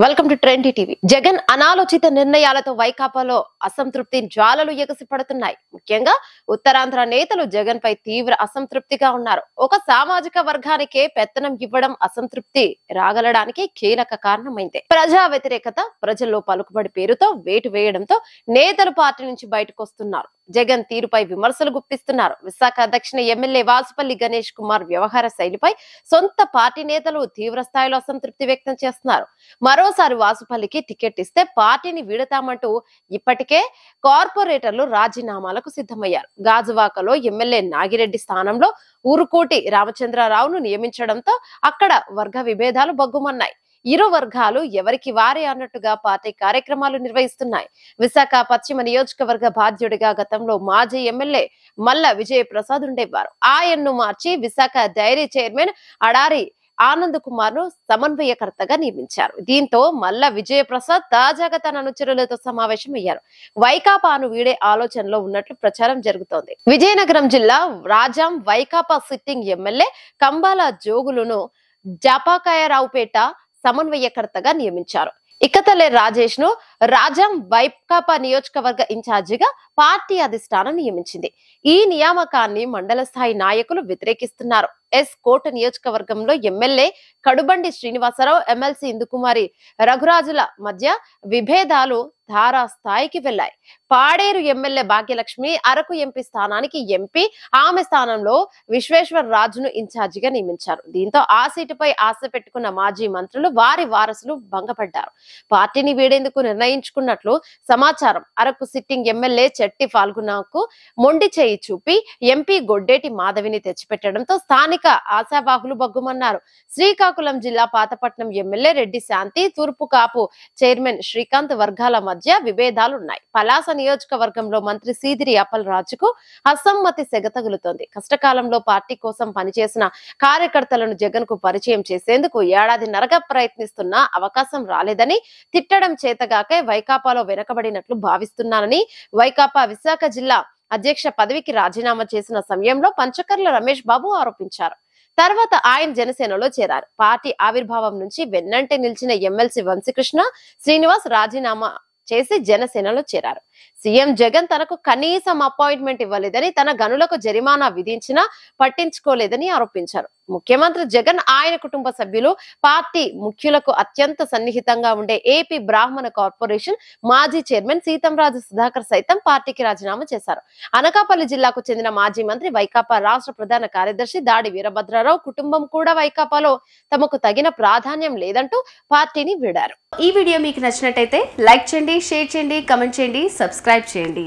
Welcome to trendy TV. Jagan అనాలోచిత నిర్ణయాలతో వైకాపాలో అసంతృప్తి జ్వాలలు ఎగసిపడుతున్నాయి. ముఖ్యంగా ఉత్తరాంధ్ర నేతలు జగన్ పై తీవ్ర అసంతృప్తిగా ఉన్నారు. ఒక సామాజిక వర్గానికే పెత్తనం ఇవ్వడం అసంతృప్తి రాగలడానికి కీలక కారణమైంది. ప్రజా వ్యతిరేకత, ప్రజల్లో పలుకుబడి పేరుతో వేటు వేయడంతో నేతలు పార్టీ నుంచి బయటకు వస్తున్నారు. జగన్ తీరుపై విమర్శలు గుప్పిస్తున్నారు. విశాఖ దక్షిణ ఎమ్మెల్యే వాసుపల్లి గణేష్ కుమార్ వ్యవహార శైలిపై సొంత పార్టీ నేతలు తీవ్ర స్థాయిలో అసంతృప్తి వ్యక్తం చేస్తున్నారు. మరోసారి వాసుపల్లికి టికెట్ ఇస్తే పార్టీని వీడతామంటూ ఇప్పటికే కార్పొరేటర్లు రాజీనామాలకు సిద్ధమయ్యారు. గాజువాకలో ఎమ్మెల్యే నాగిరెడ్డి స్థానంలో ఊరుకోటి రామచంద్రరావును నియమించడంతో అక్కడ వర్గ విభేదాలు బగ్గుమన్నాయి. ఇరు వర్గాలు ఎవరికి వారే అన్నట్టుగా పార్టీ కార్యక్రమాలు నిర్వహిస్తున్నాయి. విశాఖ పశ్చిమ నియోజకవర్గ బాధ్యుడిగా గతంలో మాజీ ఎమ్మెల్యే మల్ల విజయ ప్రసాద్ ఉండేవారు. ఆయన్ను మార్చి విశాఖ డైరీ చైర్మన్ అడారి ఆనంద్ కుమార్ ను సమన్వయకర్తగా నియమించారు. దీంతో మల్ల విజయ ప్రసాద్ తాజాగా తన అనుచరులతో సమావేశమయ్యారు. వైకాపాను వీడే ఆలోచనలో ఉన్నట్లు ప్రచారం జరుగుతోంది. విజయనగరం జిల్లా రాజాం వైకాపా సిట్టింగ్ ఎమ్మెల్యే కంబాల జోగులను జాపాకాయరావుపేట సమన్వయకర్తగా నియమించారు. ఇకతలే రాజేష్ ను రాజాం వైకాపా నియోజకవర్గ ఇన్ఛార్జిగా పార్టీ అధిష్టానం నియమించింది. ఈ నియామకాన్ని మండల స్థాయి నాయకులు వ్యతిరేకిస్తున్నారు. ఎస్ కోట నియోజకవర్గంలో ఎమ్మెల్యే కడుబండి శ్రీనివాసరావు, ఎమ్మెల్సీ ఇందుకుమారి రఘురాజుల మధ్య విభేదాలు ధారా స్థాయికి వెళ్లాయి. పాడేరు ఎమ్మెల్యే భాగ్యలక్ష్మి అరకు ఎంపీ స్థానానికి ఎంపీ, ఆమె స్థానంలో విశ్వేశ్వర రాజును ఇన్ఛార్జిగా నియమించారు. దీంతో ఆ సీటుపై ఆశ పెట్టుకున్న మాజీ మంత్రులు, వారి వారసులు భంగపడ్డారు. పార్టీని వీడేందుకు నిర్ణయించుకున్నట్లు సమాచారం. అరకు సిట్టింగ్ ఎమ్మెల్యే చెట్టి ఫాల్గునాకు మొండి చేయి చూపి ఎంపీ గొడ్డేటి మాధవిని తెచ్చిపెట్టడంతో స్థానిక ఆశావాహులు బగ్గుమన్నారు. శ్రీకాకుళం జిల్లా పాతపట్నం ఎమ్మెల్యే రెడ్డి శాంతి, తూర్పు కాపు చైర్మన్ శ్రీకాంత్ వర్గాల మధ్య విభేదాలున్నాయి. పలాస నియోజకవర్గంలో మంత్రి సీదిరి అప్పల్ రాజుకు అసమ్మతి సెగతగులుతోంది. కష్టకాలంలో పార్టీ కోసం పనిచేసిన కార్యకర్తలను జగన్ కు పరిచయం చేసేందుకు ఏడాదిన్నరగా ప్రయత్నిస్తున్నా అవకాశం రాలేదని, తిట్టడం చేతగాకే వైకాపాలో వెనకబడినట్లు భావిస్తున్నానని వైకాపా విశాఖ జిల్లా అధ్యక్ష పదవికి రాజీనామా చేసిన సమయంలో పంచకర్ల రమేష్ బాబు ఆరోపించారు. తర్వాత ఆయన జనసేనలో చేరారు. పార్టీ ఆవిర్భావం నుంచి వెన్నంటే నిలిచిన ఎమ్మెల్సీ వంశీకృష్ణ శ్రీనివాస్ రాజీనామా చేసి జనసేనలో చేరారు. సీఎం జగన్ తనకు కనీసం అపాయింట్మెంట్ ఇవ్వలేదని, తన గనులకు జరిమానా విధించినా పట్టించుకోలేదని ఆరోపించారు. ముఖ్యమంత్రి జగన్, ఆయన కుటుంబ సభ్యులు, పార్టీ ముఖ్యులకు అత్యంత సన్నిహితంగా ఉండే ఏపీ బ్రాహ్మణ కార్పొరేషన్ మాజీ చైర్మన్ సీతంరాజు సుధాకర్ సైతం పార్టీకి రాజీనామా చేశారు. అనకాపల్లి జిల్లాకు చెందిన మాజీ మంత్రి, వైకాపా రాష్ట్ర ప్రధాన కార్యదర్శి దాడి వీరభద్రరావు కుటుంబం కూడా వైకాపాలో తమకు తగిన ప్రాధాన్యం లేదంటూ పార్టీని వీడారు. ఈ వీడియో మీకు నచ్చినట్టయితే లైక్ చేయండి, షేర్ చేయండి, కమెంట్ చేయండి, సబ్స్క్రైబ్ చేయండి.